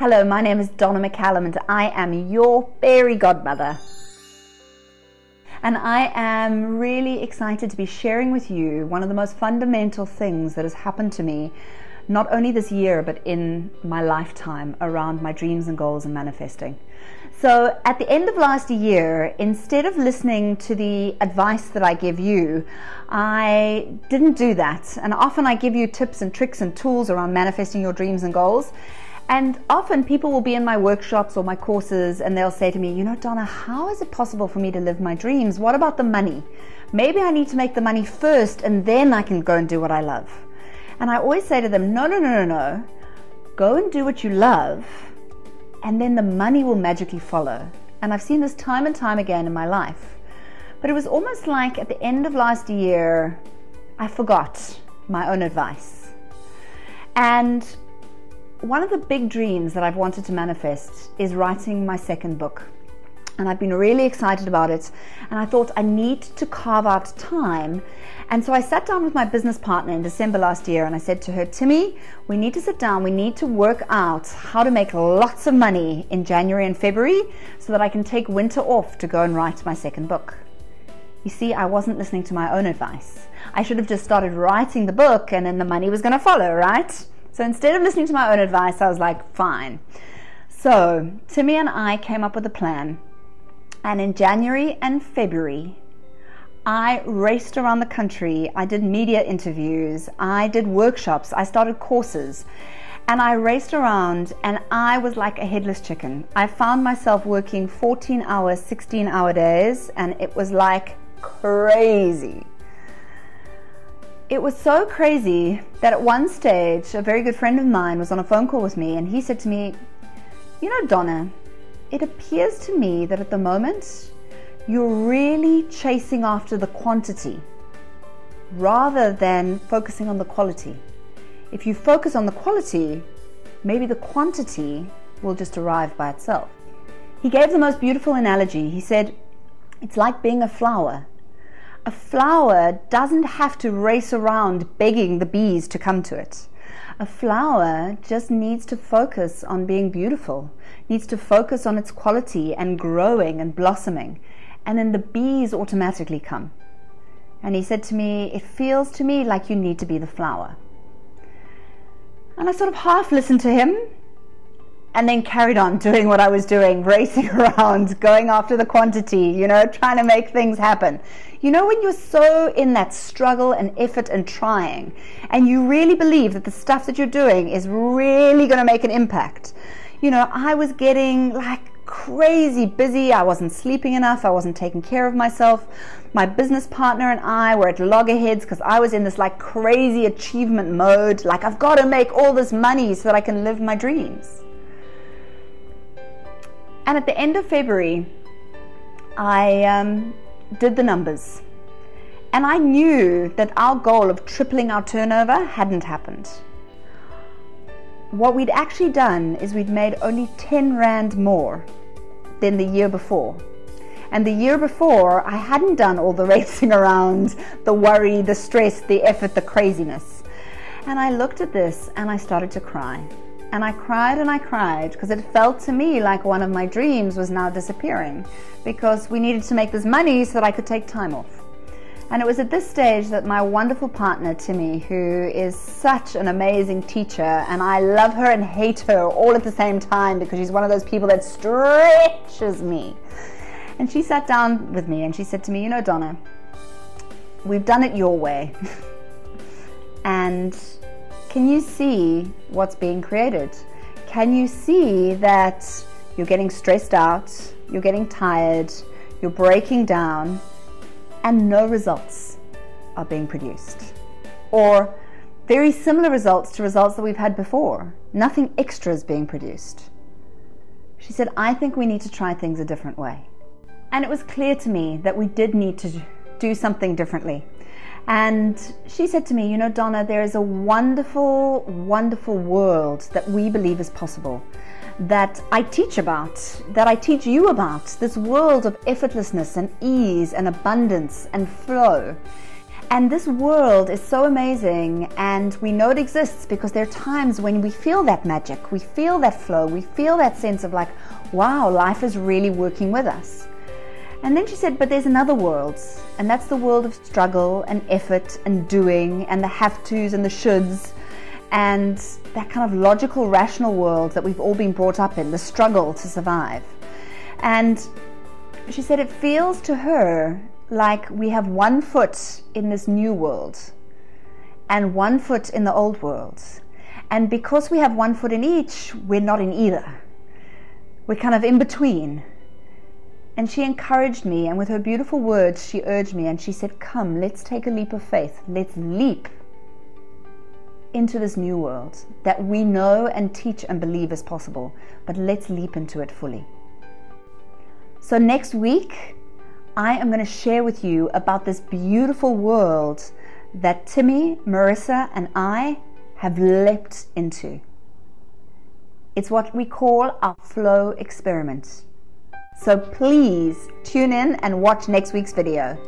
Hello, my name is Donna McCallum and I am your fairy godmother. And I am really excited to be sharing with you one of the most fundamental things that has happened to me, not only this year, but in my lifetime around my dreams and goals and manifesting. So at the end of last year, instead of listening to the advice that I give you, I didn't do that. And often I give you tips and tricks and tools around manifesting your dreams and goals. And often people will be in my workshops or my courses and they'll say to me, you know, Donna, how is it possible for me to live my dreams? What about the money? Maybe I need to make the money first and then I can go and do what I love. And I always say to them, no. Go and do what you love and then the money will magically follow. And I've seen this time and time again in my life. But it was almost like at the end of last year, I forgot my own advice. And one of the big dreams that I've wanted to manifest is writing my second book. And I've been really excited about it. And I thought I need to carve out time. And so I sat down with my business partner in December last year and I said to her, Timmy, we need to sit down. We need to work out how to make lots of money in January and February so that I can take winter off to go and write my second book. You see, I wasn't listening to my own advice. I should have just started writing the book and then the money was going to follow, right? So instead of listening to my own advice, I was like, fine. So Timmy and I came up with a plan. And in January and February, I raced around the country. I did media interviews. I did workshops. I started courses. And I raced around and I was like a headless chicken. I found myself working 14-hour, 16-hour days, and it was like crazy. It was so crazy that at one stage, a very good friend of mine was on a phone call with me and he said to me, you know, Donna, it appears to me that at the moment you're really chasing after the quantity rather than focusing on the quality. If you focus on the quality, maybe the quantity will just arrive by itself. He gave the most beautiful analogy. He said, it's like being a flower. A flower doesn't have to race around begging the bees to come to it. A flower just needs to focus on being beautiful, needs to focus on its quality and growing and blossoming, and then the bees automatically come. And he said to me, it feels to me like you need to be the flower. And I sort of half listened to him and then carried on doing what I was doing, racing around, going after the quantity, you know, trying to make things happen. You know, when you're so in that struggle and effort and trying, and you really believe that the stuff that you're doing is really going to make an impact. You know, I was getting like crazy busy. I wasn't sleeping enough. I wasn't taking care of myself. My business partner and I were at loggerheads because I was in this like crazy achievement mode. Like, I've got to make all this money so that I can live my dreams. And at the end of February, I did the numbers. And I knew that our goal of tripling our turnover hadn't happened. What we'd actually done is we'd made only 10 Rand more than the year before. And the year before, I hadn't done all the racing around, the worry, the stress, the effort, the craziness. And I looked at this and I started to cry. And I cried because it felt to me like one of my dreams was now disappearing because we needed to make this money so that I could take time off. And it was at this stage that my wonderful partner, Timmy, who is such an amazing teacher, and I love her and hate her all at the same time because she's one of those people that stretches me. And she sat down with me and she said to me, you know, Donna, we've done it your way. And can you see what's being created? Can you see that you're getting stressed out, you're getting tired, you're breaking down, and no results are being produced? Or very similar results to results that we've had before. Nothing extra is being produced. She said, I think we need to try things a different way. And it was clear to me that we did need to do something differently. And she said to me, you know, Donna, there is a wonderful, wonderful world that we believe is possible, that I teach about, that I teach you about, this world of effortlessness and ease and abundance and flow. And this world is so amazing, and we know it exists because there are times when we feel that magic, we feel that flow, we feel that sense of like, wow, life is really working with us. And then she said, but there's another world, and that's the world of struggle and effort and doing and the have-tos and the shoulds and that kind of logical, rational world that we've all been brought up in, the struggle to survive. And she said it feels to her like we have one foot in this new world and one foot in the old world. And because we have one foot in each, we're not in either. We're kind of in between. And she encouraged me, and with her beautiful words, she urged me, and she said, come, let's take a leap of faith. Let's leap into this new world that we know and teach and believe is possible, but let's leap into it fully. So next week, I am going to share with you about this beautiful world that Timmy, Marissa, and I have leapt into. It's what we call our flow experiment. So please tune in and watch next week's video.